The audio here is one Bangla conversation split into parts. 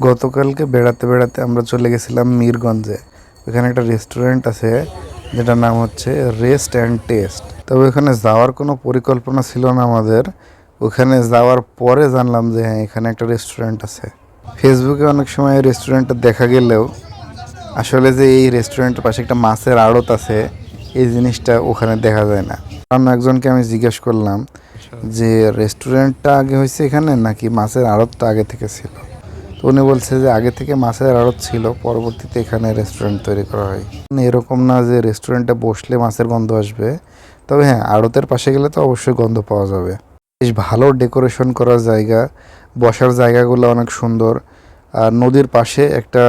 গতকালকে বেড়াতে বেড়াতে আমরা চলে গেছিলাম মিরগঞ্জে। ওখানে একটা রেস্টুরেন্ট আছে যেটার নাম হচ্ছে রেস্ট অ্যান্ড টেস্ট। তবে ওখানে যাওয়ার কোনো পরিকল্পনা ছিল না আমাদের। ওখানে যাওয়ার পরে জানলাম যে হ্যাঁ, এখানে একটা রেস্টুরেন্ট আছে। ফেসবুকে অনেক সময় এই রেস্টুরেন্টটা দেখা গেলেও আসলে যে এই রেস্টুরেন্টের পাশে একটা মাছের আড়ত আছে এই জিনিসটা ওখানে দেখা যায় না। অন্য একজনকে আমি জিজ্ঞেস করলাম যে রেস্টুরেন্টটা আগে হয়েছে এখানে নাকি মাছের আড়তটা আগে থেকে ছিল। তো উনি বলছে যে আগে থেকে মাছের আড়ত ছিল, পরবর্তীতে এখানে রেস্টুরেন্ট তৈরি করা হয়। এরকম না যে রেস্টুরেন্টে বসলে মাছের গন্ধ আসবে, তবে হ্যাঁ, আড়তের পাশে গেলে তো অবশ্যই গন্ধ পাওয়া যাবে। বেশ ভালো ডেকোরেশন করার জায়গা, বসার জায়গাগুলো অনেক সুন্দর, আর নদীর পাশে একটা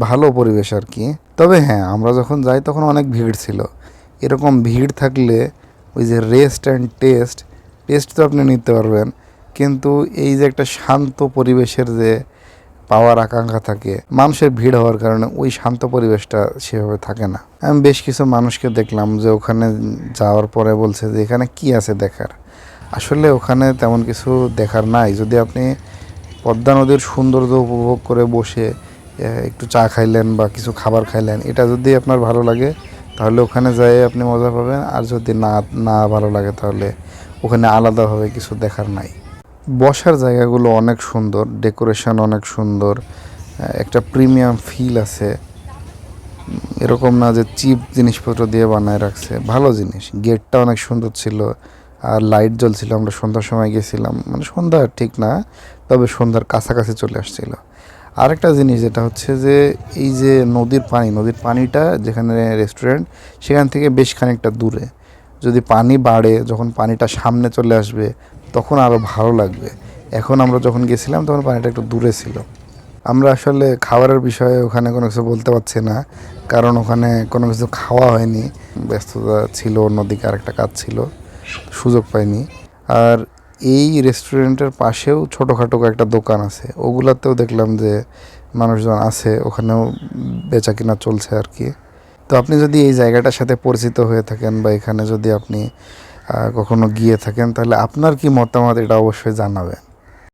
ভালো পরিবেশ আর কি। তবে হ্যাঁ, আমরা যখন যাই তখন অনেক ভিড় ছিল। এরকম ভিড় থাকলে ওই যে রেস্ট অ্যান্ড টেস্ট তো আপনি নিতে পারবেন, কিন্তু এই যে একটা শান্ত পরিবেশের যে পাওয়ার আকাঙ্ক্ষা থাকে, মানুষের ভিড় হওয়ার কারণে ওই শান্ত পরিবেশটা সেভাবে থাকে না। আমি বেশ কিছু মানুষকে দেখলাম যে ওখানে যাওয়ার পরে বলছে যে এখানে কি আছে দেখার। আসলে ওখানে তেমন কিছু দেখার নাই। যদি আপনি পদ্মা নদীর সৌন্দর্য উপভোগ করে বসে একটু চা খাইলেন বা কিছু খাবার খাইলেন, এটা যদি আপনার ভালো লাগে তাহলে ওখানে যেয়ে আপনি মজা পাবেন। আর যদি না না ভালো লাগে তাহলে ওখানে আলাদাভাবে কিছু দেখার নাই। বসার জায়গাগুলো অনেক সুন্দর, ডেকোরেশন অনেক সুন্দর, একটা প্রিমিয়াম ফিল আছে। এরকম না যে চিপ জিনিসপত্র দিয়ে বানায় রাখছে, ভালো জিনিস। গেটটা অনেক সুন্দর ছিল, আর লাইট জ্বলছিল। আমরা সন্ধ্যার সময় গেছিলাম, মানে সন্ধ্যা ঠিক না, তবে সন্ধ্যার কাছাকাছি চলে আসছিল। আরেকটা জিনিস যেটা হচ্ছে যে এই যে নদীর পানিটা যেখানে রেস্টুরেন্ট, সেখান থেকে বেশ খানিকটা দূরে। যদি পানি বাড়ে, যখন পানিটা সামনে চলে আসবে তখন আরও ভালো লাগবে। এখন আমরা যখন গেছিলাম তখন পানিটা একটু দূরে ছিল। আমরা আসলে খাবারের বিষয়ে ওখানে কোনো কিছু বলতে পারছি না, কারণ ওখানে কোনো কিছু খাওয়া হয়নি, ব্যস্ততা ছিল, অন্যদিকে আরেকটা কাজ ছিল, সুযোগ পাইনি। আর এই রেস্টুরেন্টের পাশেও ছোটোখাটো একটা দোকান আছে, ওগুলাতেও দেখলাম যে মানুষজন আছে, ওখানেও বেচা কিনা চলছে আর কি। তো আপনি যদি এই জায়গাটার সাথে পরিচিত হয়ে থাকেন বা এখানে যদি আপনি কখনো গিয়ে থাকেন, তাহলে আপনার কি মতামত এটা অবশ্যই জানাবেন।